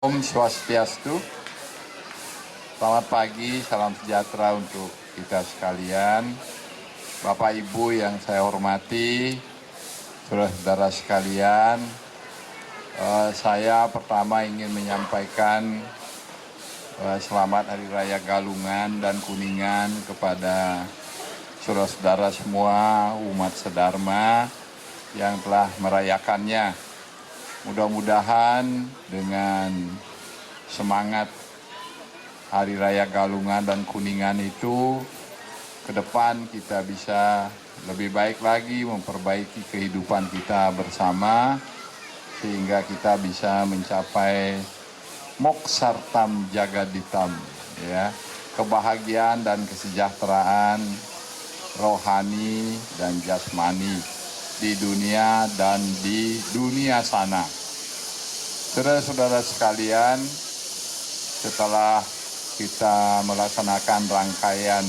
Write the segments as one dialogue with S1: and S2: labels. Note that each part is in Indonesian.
S1: Om Swastiastu. Selamat pagi, salam sejahtera untuk kita sekalian. Bapak Ibu yang saya hormati, saudara-saudara sekalian, saya pertama ingin menyampaikan selamat Hari Raya Galungan dan Kuningan kepada saudara-saudara semua umat sedharma yang telah merayakannya. Mudah-mudahan dengan semangat Hari Raya Galungan dan Kuningan itu, ke depan kita bisa lebih baik lagi memperbaiki kehidupan kita bersama, sehingga kita bisa mencapai moksartam jagaditam, ya, kebahagiaan dan kesejahteraan rohani dan jasmani di dunia dan di dunia sana. Saudara-saudara sekalian, setelah kita melaksanakan rangkaian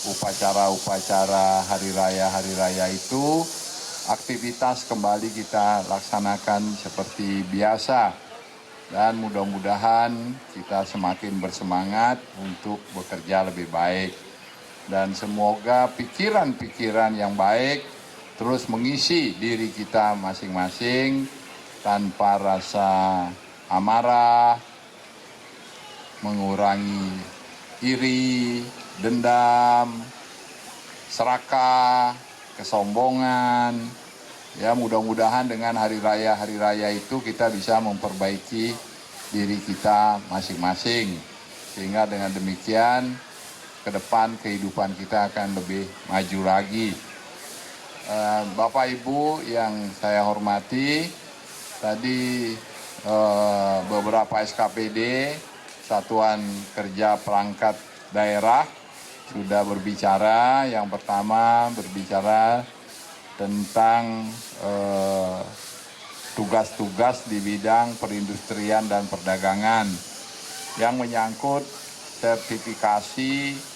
S1: upacara-upacara hari raya itu, aktivitas kembali kita laksanakan seperti biasa. Dan mudah-mudahan kita semakin bersemangat untuk bekerja lebih baik. Dan semoga pikiran-pikiran yang baik terus mengisi diri kita masing-masing tanpa rasa amarah, mengurangi iri, dendam, serakah, kesombongan. Ya, mudah-mudahan dengan hari raya itu kita bisa memperbaiki diri kita masing-masing. Sehingga dengan demikian ke depan kehidupan kita akan lebih maju lagi. Bapak Ibu yang saya hormati, tadi beberapa SKPD, Satuan Kerja Perangkat Daerah, sudah berbicara. Yang pertama berbicara tentang tugas-tugas di bidang perindustrian dan perdagangan yang menyangkut sertifikasi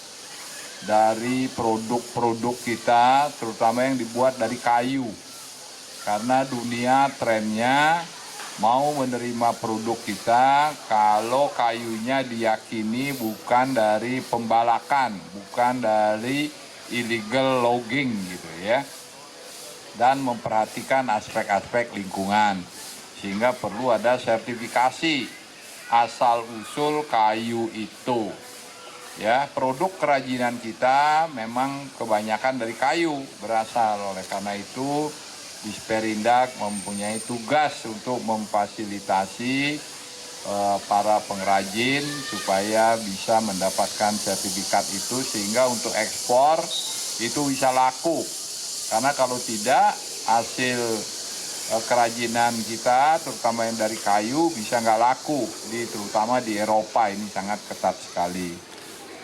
S1: dari produk-produk kita, terutama yang dibuat dari kayu. Karena dunia trennya mau menerima produk kita kalau kayunya diyakini bukan dari pembalakan, bukan dari illegal logging gitu ya. Dan memperhatikan aspek-aspek lingkungan. Sehingga perlu ada sertifikasi asal-usul kayu itu. Ya, produk kerajinan kita memang kebanyakan dari kayu berasal. Oleh karena itu, Disperindak mempunyai tugas untuk memfasilitasi para pengrajin supaya bisa mendapatkan sertifikat itu, sehingga untuk ekspor itu bisa laku. Karena kalau tidak, hasil kerajinan kita, terutama yang dari kayu, bisa nggak laku, terutama di Eropa. Ini sangat ketat sekali.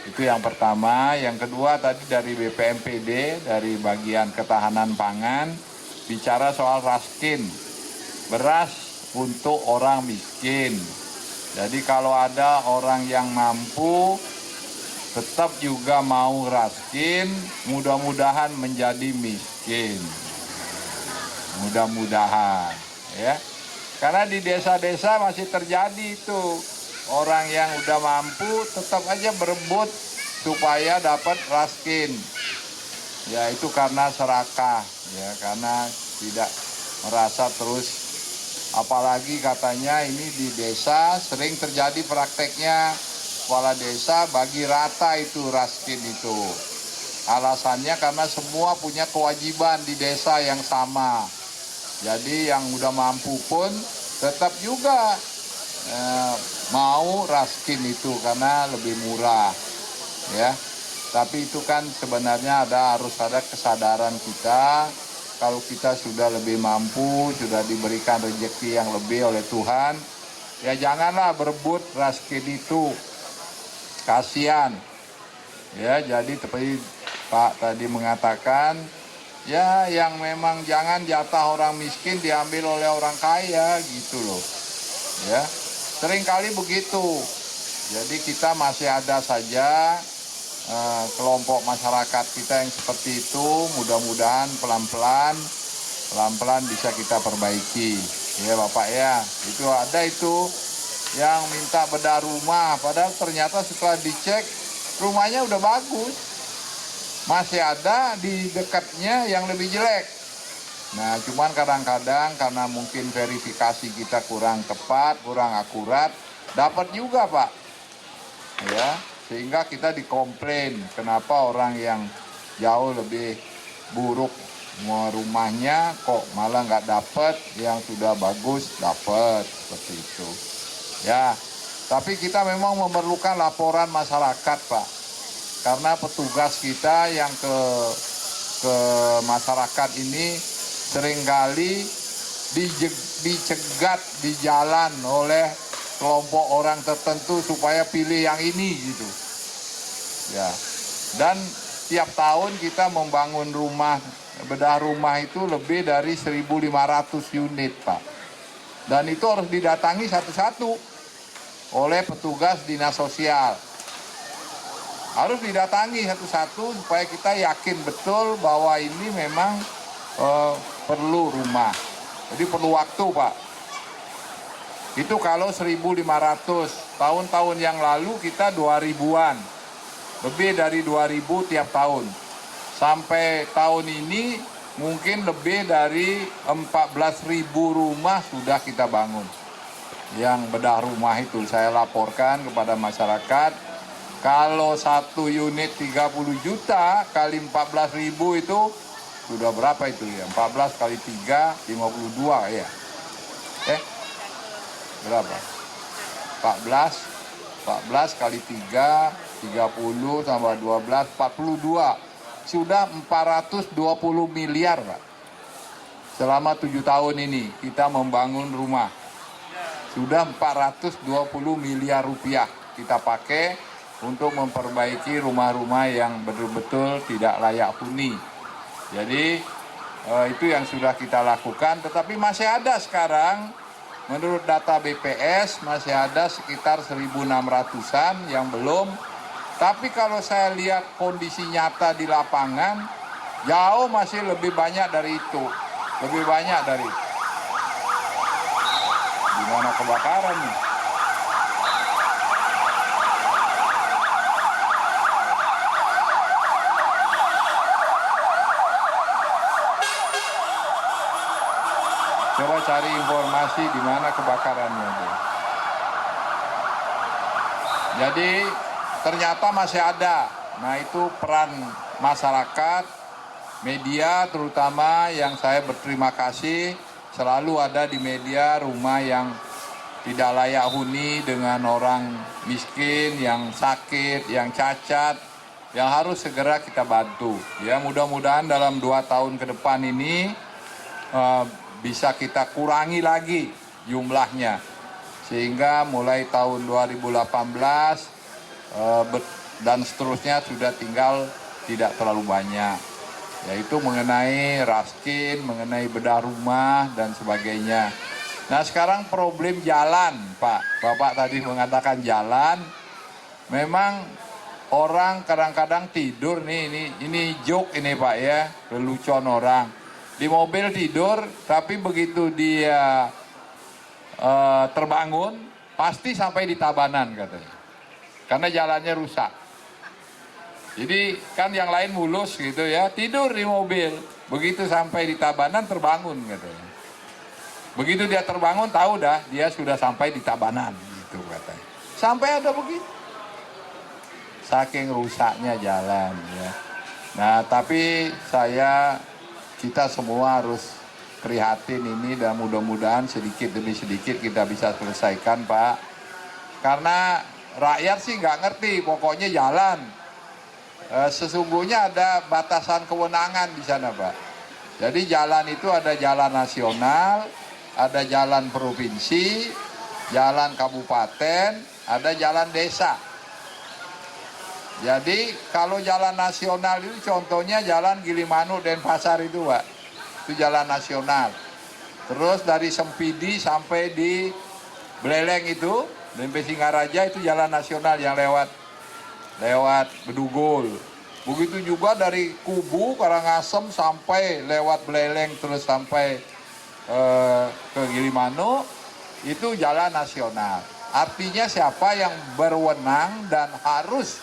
S1: Itu yang pertama. Yang kedua tadi dari BPMPD, dari bagian ketahanan pangan, bicara soal raskin, beras untuk orang miskin. Jadi kalau ada orang yang mampu, tetap juga mau raskin, mudah-mudahan menjadi miskin. Mudah-mudahan, ya. Karena di desa-desa masih terjadi itu. Orang yang udah mampu tetap aja berebut supaya dapat raskin. Ya, itu karena serakah, ya, karena tidak merasa terus. Apalagi katanya ini di desa sering terjadi prakteknya kepala desa bagi rata itu raskin itu. Alasannya karena semua punya kewajiban di desa yang sama. Jadi yang udah mampu pun tetap juga mau raskin itu karena lebih murah, ya. Tapi itu kan sebenarnya harus ada kesadaran kita, kalau kita sudah lebih mampu, sudah diberikan rezeki yang lebih oleh Tuhan, ya janganlah berebut raskin itu, kasihan. Ya, jadi seperti Pak tadi mengatakan, ya yang memang jangan jatah orang miskin diambil oleh orang kaya gitu loh, ya. Seringkali begitu. Jadi kita masih ada saja kelompok masyarakat kita yang seperti itu. Mudah-mudahan pelan-pelan bisa kita perbaiki. Ya Bapak ya, itu ada itu yang minta bedah rumah, padahal ternyata setelah dicek rumahnya udah bagus, masih ada di dekatnya yang lebih jelek. Nah, cuman kadang-kadang karena mungkin verifikasi kita kurang tepat, kurang akurat, dapat juga Pak, ya, sehingga kita dikomplain kenapa orang yang jauh lebih buruk rumahnya kok malah nggak dapat, yang sudah bagus dapat, seperti itu. Ya, tapi kita memang memerlukan laporan masyarakat Pak, karena petugas kita yang ke masyarakat ini seringkali dicegat di jalan oleh kelompok orang tertentu supaya pilih yang ini gitu. Ya. Dan tiap tahun kita membangun rumah, bedah rumah itu lebih dari 1.500 unit, Pak. Dan itu harus didatangi satu-satu oleh petugas dinas sosial. Harus didatangi satu-satu supaya kita yakin betul bahwa ini memang perlu rumah. Jadi perlu waktu, Pak. Itu kalau 1.500. Tahun-tahun yang lalu kita 2.000-an. Lebih dari 2.000 tiap tahun. Sampai tahun ini mungkin lebih dari 14.000 rumah sudah kita bangun. Yang bedah rumah itu saya laporkan kepada masyarakat. Kalau satu unit 30 juta kali 14.000 itu sudah berapa itu ya? 14 kali 3, 52 ya. Berapa? 14 kali 3, 30 tambah 12, 42. Sudah 420 miliar, Pak. Selama 7 tahun ini kita membangun rumah. Sudah 420 miliar rupiah kita pakai untuk memperbaiki rumah-rumah yang betul-betul tidak layak huni. Jadi itu yang sudah kita lakukan, tetapi masih ada sekarang, menurut data BPS masih ada sekitar 1.600-an yang belum. Tapi kalau saya lihat kondisi nyata di lapangan, jauh masih lebih banyak dari itu. Lebih banyak dari itu. Di mana kebakaran nih? Coba cari informasi di mana kebakarannya. Jadi ternyata masih ada. Nah, itu peran masyarakat, media terutama, yang saya berterima kasih selalu ada di media rumah yang tidak layak huni dengan orang miskin, yang sakit, yang cacat, yang harus segera kita bantu. Ya, mudah-mudahan dalam 2 tahun ke depan ini bisa kita kurangi lagi jumlahnya, sehingga mulai tahun 2018 dan seterusnya sudah tinggal tidak terlalu banyak, yaitu mengenai raskin, mengenai bedah rumah dan sebagainya. Nah, sekarang problem jalan, Pak. Bapak tadi mengatakan jalan, memang orang kadang-kadang tidur nih, ini joke ini Pak ya, lelucon orang. Di mobil tidur, tapi begitu dia terbangun, pasti sampai di Tabanan katanya. Karena jalannya rusak. Jadi kan yang lain mulus gitu ya, tidur di mobil. Begitu sampai di Tabanan terbangun katanya. Begitu dia terbangun, tahu dah dia sudah sampai di Tabanan gitu katanya. Sampai ada begitu. Saking rusaknya jalan ya. Nah, tapi kita semua harus prihatin ini, dan mudah-mudahan sedikit demi sedikit kita bisa selesaikan, Pak. Karena rakyat sih nggak ngerti, pokoknya jalan. Sesungguhnya ada batasan kewenangan di sana, Pak. Jadi jalan itu ada jalan nasional, ada jalan provinsi, jalan kabupaten, ada jalan desa. Jadi kalau jalan nasional itu contohnya jalan Gilimanuk Denpasar itu, Pak. Itu jalan nasional. Terus dari Sempidi sampai di Beleleng itu, Lempe Singaraja itu jalan nasional yang lewat Bedugul. Begitu juga dari Kubu, Karangasem sampai lewat Beleleng terus sampai ke Gilimanuk, itu jalan nasional. Artinya siapa yang berwenang dan harus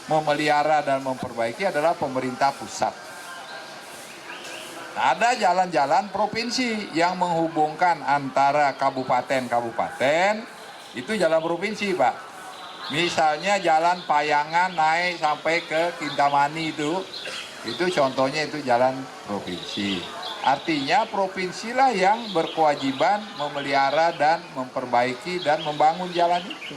S1: memelihara dan memperbaiki adalah pemerintah pusat. Nah, ada jalan-jalan provinsi yang menghubungkan antara kabupaten-kabupaten, itu jalan provinsi, Pak. Misalnya jalan Payangan naik sampai ke Kintamani itu contohnya itu jalan provinsi. Artinya provinsilah yang berkewajiban memelihara dan memperbaiki dan membangun jalan itu.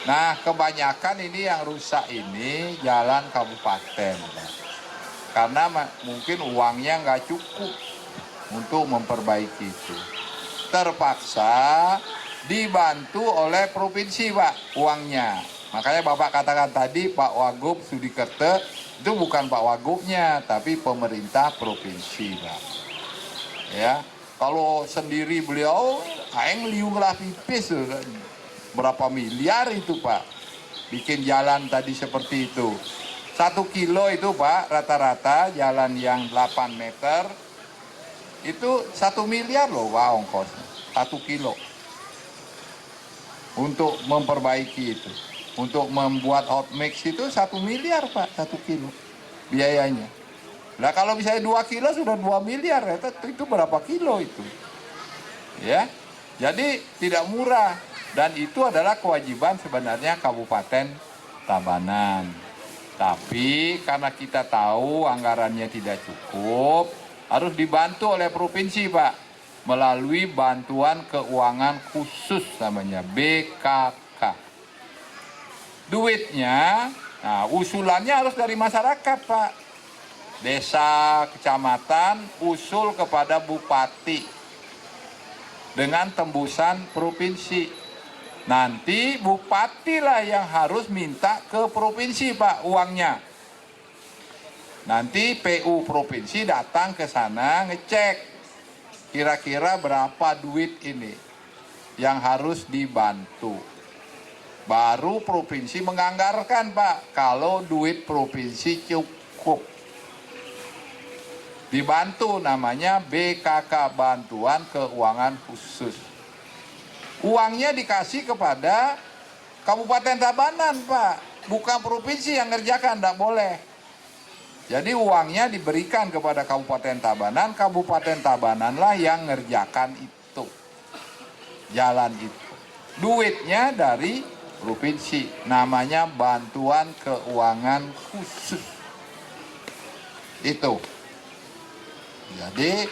S1: Nah, kebanyakan ini yang rusak ini jalan kabupaten. Karena mungkin uangnya nggak cukup untuk memperbaiki itu. Terpaksa dibantu oleh provinsi, Pak, uangnya. Makanya Bapak katakan tadi Pak Wagub Sudikerte itu bukan Pak Wagubnya, tapi pemerintah provinsi, Pak. Ya, kalau sendiri beliau, aing liunglah pipis, berapa miliar itu, Pak, bikin jalan tadi seperti itu. 1 kilo itu, Pak, rata-rata jalan yang 8 meter itu 1 miliar loh, Pak, ongkosnya 1 kilo untuk memperbaiki itu. Untuk membuat hot mix itu 1 miliar, Pak, 1 kilo biayanya. Nah, kalau misalnya 2 kilo sudah 2 miliar, itu berapa kilo itu? Ya, jadi tidak murah. Dan itu adalah kewajiban sebenarnya Kabupaten Tabanan. Tapi karena kita tahu anggarannya tidak cukup, harus dibantu oleh provinsi, Pak, melalui bantuan keuangan khusus namanya BKK. Duitnya, nah, usulannya harus dari masyarakat, Pak. Desa, kecamatan, usul kepada bupati dengan tembusan provinsi. Nanti bupatilah yang harus minta ke provinsi, Pak, uangnya. Nanti PU provinsi datang ke sana ngecek kira-kira berapa duit ini yang harus dibantu. Baru provinsi menganggarkan, Pak, kalau duit provinsi cukup. Dibantu, namanya BKK, Bantuan Keuangan Khusus. Uangnya dikasih kepada Kabupaten Tabanan, Pak. Bukan provinsi yang ngerjakan, tidak boleh. Jadi uangnya diberikan kepada Kabupaten Tabananlah yang ngerjakan itu. Jalan itu. Duitnya dari provinsi, namanya Bantuan Keuangan Khusus. Itu. Jadi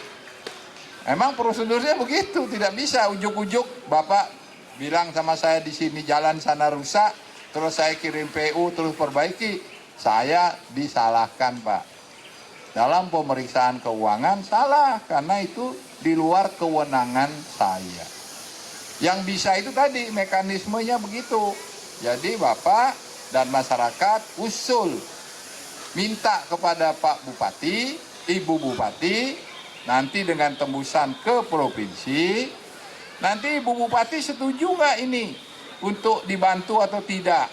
S1: emang prosedurnya begitu, tidak bisa ujuk-ujuk Bapak bilang sama saya di sini jalan sana rusak, terus saya kirim PU terus perbaiki. Saya disalahkan, Pak. Dalam pemeriksaan keuangan salah, karena itu di luar kewenangan saya. Yang bisa itu tadi mekanismenya begitu. Jadi Bapak dan masyarakat usul, minta kepada Pak Bupati, Ibu Bupati, nanti dengan tembusan ke provinsi, nanti Ibu Bupati setuju nggak ini untuk dibantu atau tidak.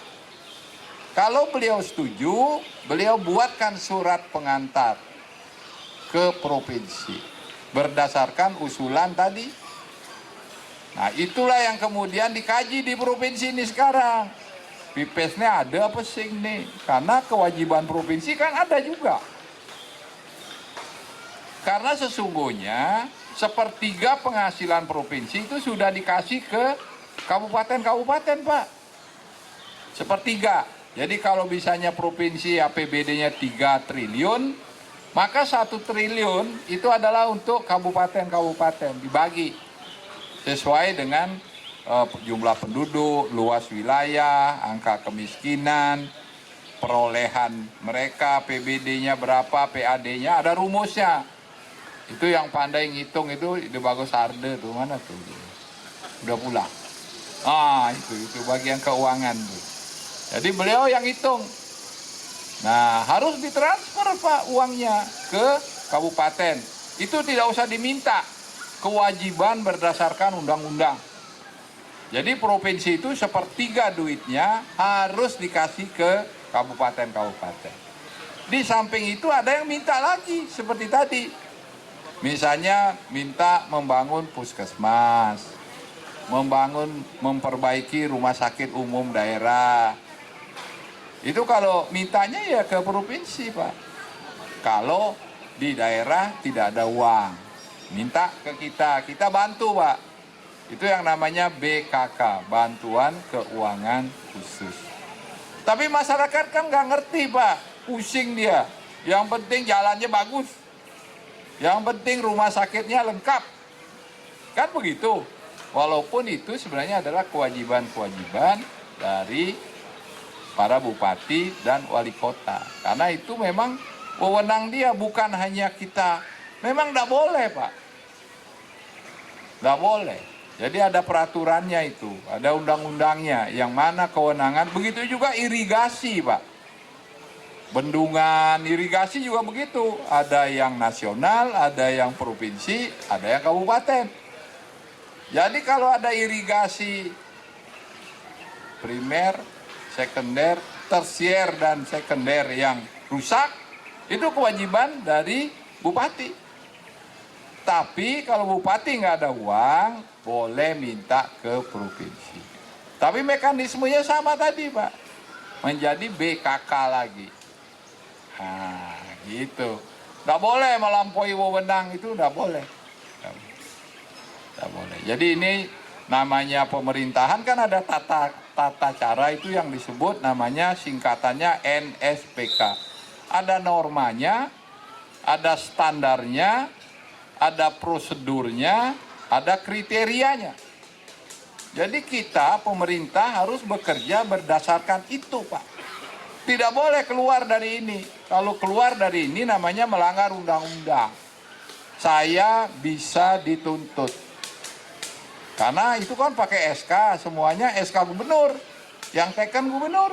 S1: Kalau beliau setuju, beliau buatkan surat pengantar ke provinsi berdasarkan usulan tadi. Nah, itulah yang kemudian dikaji di provinsi ini sekarang. Pipesnya ada apa sih nih? Karena kewajiban provinsi kan ada juga. Karena sesungguhnya 1/3 penghasilan provinsi itu sudah dikasih ke kabupaten-kabupaten, Pak. 1/3. Jadi kalau misalnya provinsi APBD-nya 3 triliun, maka 1 triliun itu adalah untuk kabupaten-kabupaten dibagi sesuai dengan jumlah penduduk, luas wilayah, angka kemiskinan, perolehan mereka, PBD-nya berapa, PAD-nya, ada rumusnya. Itu yang pandai ngitung itu Ide Bagus Arde tuh, mana tuh? Udah pulang. Itu bagian keuangan tuh. Jadi beliau yang hitung. Nah, harus ditransfer, Pak, uangnya ke kabupaten. Itu tidak usah diminta. Kewajiban berdasarkan undang-undang. Jadi provinsi itu 1/3 duitnya harus dikasih ke kabupaten-kabupaten. Di samping itu ada yang minta lagi seperti tadi. Misalnya minta membangun puskesmas, memperbaiki rumah sakit umum daerah. Itu kalau mintanya ya ke provinsi, Pak. Kalau di daerah tidak ada uang, minta ke kita bantu, Pak. Itu yang namanya BKK, Bantuan Keuangan Khusus. Tapi masyarakat kan nggak ngerti, Pak. Pusing dia. Yang penting jalannya bagus. Yang penting rumah sakitnya lengkap. Kan begitu. Walaupun itu sebenarnya adalah kewajiban-kewajiban dari para bupati dan wali kota. Karena itu memang wewenang dia, bukan hanya kita. Memang tidak boleh, Pak. Tidak boleh. Jadi ada peraturannya itu, ada undang-undangnya, yang mana kewenangan. Begitu juga irigasi, Pak. Bendungan, irigasi juga begitu. Ada yang nasional, ada yang provinsi, ada yang kabupaten. Jadi kalau ada irigasi primer, sekunder, tersier, dan sekunder yang rusak, itu kewajiban dari bupati. Tapi kalau bupati nggak ada uang, boleh minta ke provinsi. Tapi mekanismenya sama tadi, Pak. Menjadi BKK lagi. Nah, gitu. Nggak boleh melampaui wewenang, itu nggak boleh. Nggak boleh. Jadi ini namanya pemerintahan kan ada tata cara itu yang disebut namanya singkatannya NSPK. Ada normanya, ada standarnya, ada prosedurnya, ada kriterianya. Jadi kita pemerintah harus bekerja berdasarkan itu, Pak. Tidak boleh keluar dari ini. Kalau keluar dari ini namanya melanggar undang-undang. Saya bisa dituntut. Karena itu kan pakai SK, semuanya SK gubernur, yang teken gubernur.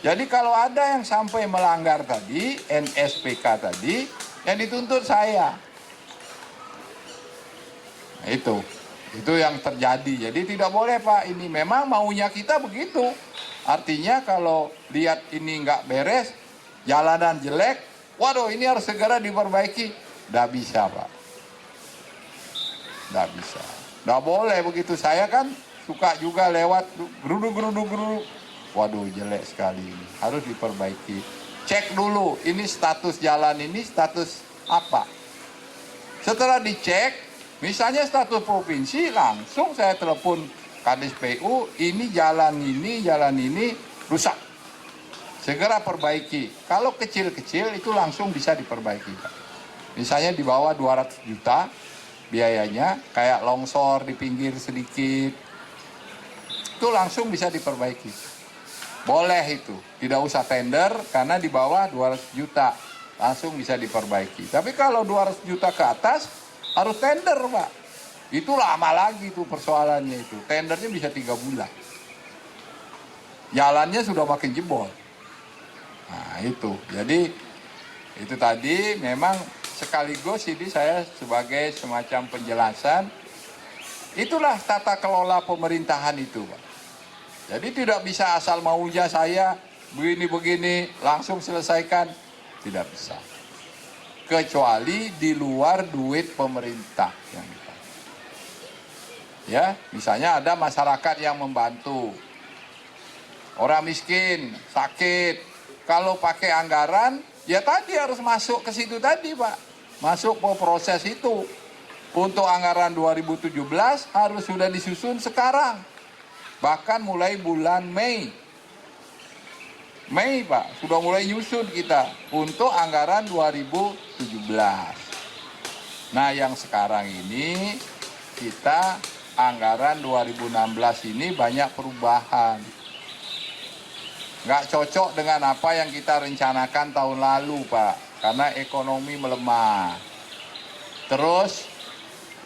S1: Jadi kalau ada yang sampai melanggar tadi, NSPK tadi, yang dituntut saya. Nah, itu yang terjadi. Jadi tidak boleh, Pak, ini memang maunya kita begitu. Artinya kalau lihat ini nggak beres, jalanan jelek, waduh ini harus segera diperbaiki. Nggak bisa, Pak. Nggak bisa. Nggak boleh begitu. Saya kan suka juga lewat geruduk. Waduh jelek sekali ini. Harus diperbaiki. Cek dulu ini status jalan ini status apa. Setelah dicek, misalnya status provinsi, langsung saya telepon Kadis PU, ini jalan ini rusak. Segera perbaiki. Kalau kecil-kecil itu langsung bisa diperbaiki, Pak. Misalnya di bawah 200 juta biayanya, kayak longsor di pinggir sedikit, itu langsung bisa diperbaiki. Boleh itu, tidak usah tender karena di bawah 200 juta langsung bisa diperbaiki. Tapi kalau 200 juta ke atas harus tender, Pak. Itu lama lagi tuh persoalannya itu. Tendernya bisa 3 bulan. Jalannya sudah makin jebol. Nah itu, jadi itu tadi memang sekaligus ini saya sebagai semacam penjelasan, itulah tata kelola pemerintahan itu, Pak. Jadi tidak bisa asal maunya saya begini-begini langsung selesaikan, tidak bisa. Kecuali di luar duit pemerintah yang dipakai. Ya, misalnya ada masyarakat yang membantu, orang miskin, sakit, kalau pakai anggaran, ya tadi harus masuk ke situ tadi, Pak. Masuk ke proses itu. Untuk anggaran 2017 harus sudah disusun sekarang. Bahkan mulai bulan Mei. Mei, Pak, sudah mulai nyusun kita untuk anggaran 2017. Nah, yang sekarang ini kita anggaran 2016 ini banyak perubahan. Nggak cocok dengan apa yang kita rencanakan tahun lalu, Pak, karena ekonomi melemah. Terus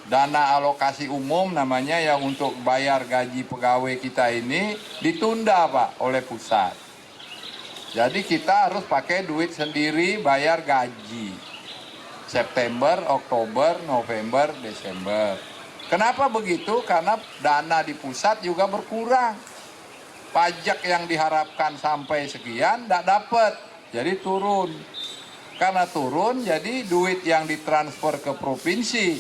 S1: dana alokasi umum namanya yang untuk bayar gaji pegawai kita ini ditunda, Pak, oleh pusat. Jadi kita harus pakai duit sendiri bayar gaji. September, Oktober, November, Desember. Kenapa begitu? Karena dana di pusat juga berkurang. Pajak yang diharapkan sampai sekian tidak dapat, jadi turun. Karena turun, jadi duit yang ditransfer ke provinsi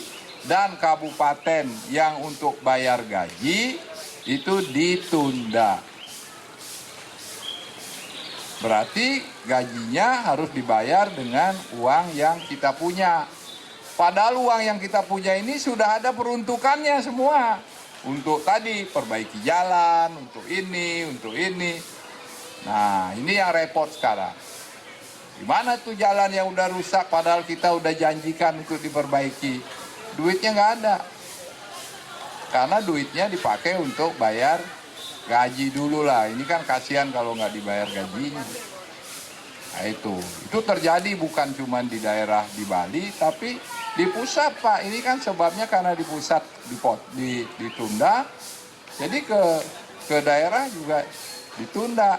S1: dan kabupaten yang untuk bayar gaji itu ditunda. Berarti gajinya harus dibayar dengan uang yang kita punya. Padahal uang yang kita punya ini sudah ada peruntukannya semua. Untuk tadi perbaiki jalan, untuk ini, untuk ini. Nah, ini yang repot sekarang. Gimana tuh jalan yang udah rusak padahal kita udah janjikan untuk diperbaiki. Duitnya nggak ada. Karena duitnya dipakai untuk bayar gaji dulu lah. Ini kan kasihan kalau nggak dibayar gajinya. Nah itu terjadi bukan cuma di daerah di Bali, tapi di pusat Pak. Ini kan sebabnya karena di pusat ditunda, jadi ke daerah juga ditunda.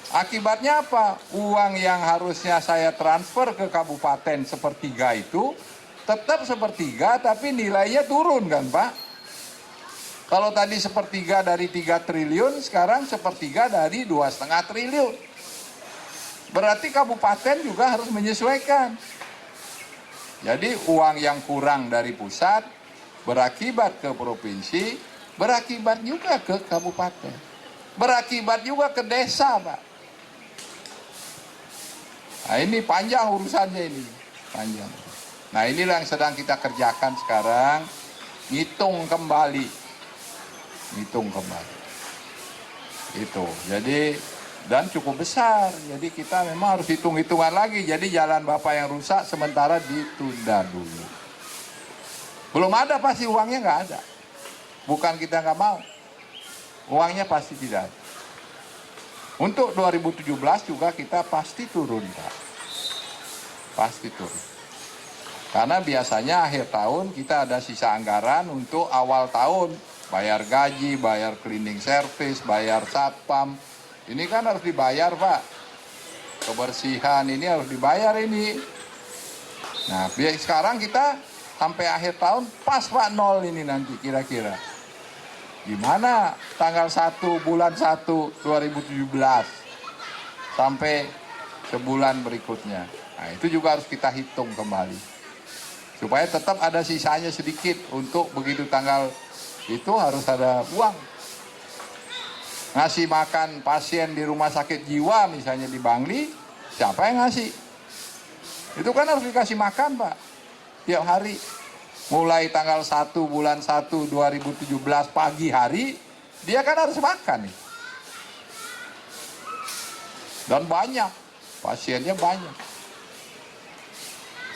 S1: Akibatnya apa? Uang yang harusnya saya transfer ke kabupaten sepertiga itu tetap sepertiga, tapi nilainya turun kan Pak? Kalau tadi sepertiga dari 3 triliun, sekarang sepertiga dari 2,5 triliun. Berarti kabupaten juga harus menyesuaikan. Jadi uang yang kurang dari pusat berakibat ke provinsi, berakibat juga ke kabupaten. Berakibat juga ke desa, Pak. Nah ini panjang urusannya ini. Panjang. Nah inilah yang sedang kita kerjakan sekarang. Ngitung kembali. Itu jadi dan cukup besar, jadi kita memang harus hitung-hitungan lagi. Jadi jalan Bapak yang rusak sementara ditunda dulu. Belum ada, pasti uangnya nggak ada, bukan kita nggak mau, uangnya pasti tidak ada. Untuk 2017 juga kita pasti turun Pak, pasti turun. Karena biasanya akhir tahun kita ada sisa anggaran untuk awal tahun. Bayar gaji, bayar cleaning service, bayar satpam. Ini kan harus dibayar Pak. Kebersihan ini harus dibayar ini. Nah, sekarang kita sampai akhir tahun pas Pak nol ini nanti kira-kira. Gimana tanggal 1 bulan 1 2017 sampai sebulan berikutnya. Nah, itu juga harus kita hitung kembali. Supaya tetap ada sisanya sedikit untuk begitu tanggal itu harus ada uang. Ngasih makan pasien di rumah sakit jiwa misalnya di Bangli, siapa yang ngasih? Itu kan harus dikasih makan Pak, tiap hari. Mulai tanggal 1 bulan 1 2017 pagi hari, dia kan harus makan nih. Dan banyak, pasiennya banyak.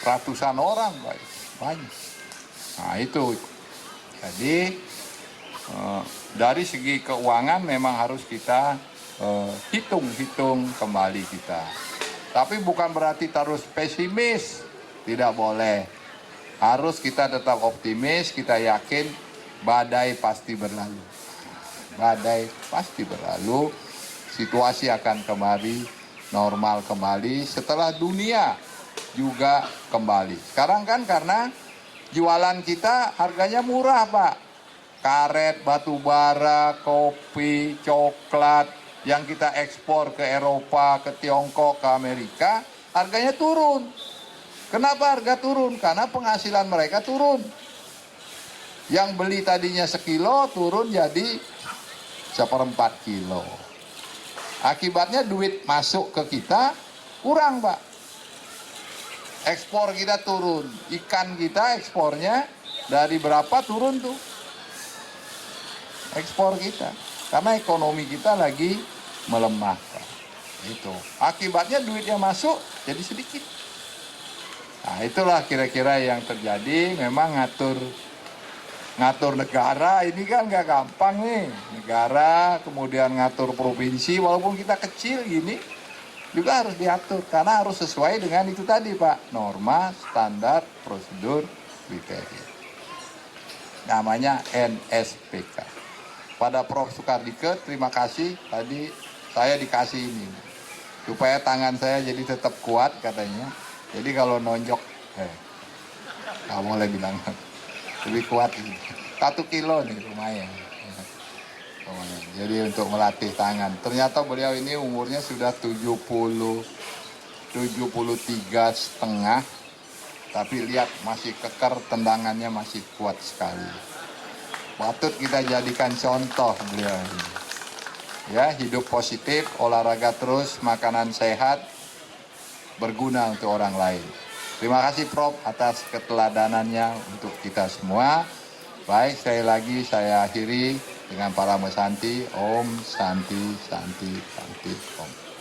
S1: Ratusan orang Pak, banyak. Nah itu, jadi dari segi keuangan memang harus kita hitung-hitung kembali kita. Tapi bukan berarti terus pesimis, tidak boleh. Harus kita tetap optimis, kita yakin badai pasti berlalu. Badai pasti berlalu, situasi akan kembali normal kembali setelah dunia juga kembali. Sekarang kan karena jualan kita harganya murah Pak. Karet, batu bara, kopi, coklat yang kita ekspor ke Eropa, ke Tiongkok, ke Amerika, harganya turun. Kenapa harga turun? Karena penghasilan mereka turun. Yang beli tadinya sekilo turun jadi 1/4 kilo. Akibatnya duit masuk ke kita kurang Pak. Ekspor kita turun. Ikan kita ekspornya dari berapa turun tuh? Ekspor kita, karena ekonomi kita lagi melemah. Itu akibatnya duitnya masuk jadi sedikit. Nah itulah kira-kira yang terjadi. Memang ngatur negara ini kan nggak gampang nih. Negara kemudian ngatur provinsi, walaupun kita kecil gini juga harus diatur karena harus sesuai dengan itu tadi Pak, norma, standar, prosedur, kriteria. Namanya NSPK. Pada Prof. Sukardike, terima kasih. Tadi saya dikasih ini. Supaya tangan saya jadi tetap kuat katanya. Jadi kalau nonjok, nggak boleh bilang. Lebih kuat. 1 kilo nih lumayan. Jadi untuk melatih tangan. Ternyata beliau ini umurnya sudah 73,5. Tapi lihat masih keker, tendangannya masih kuat sekali. Patut kita jadikan contoh beliau ini. Ya, hidup positif, olahraga terus, makanan sehat, berguna untuk orang lain. Terima kasih Prof atas keteladanannya untuk kita semua. Baik, sekali lagi saya akhiri dengan para mesanti. Om Santi Santi Santi Om.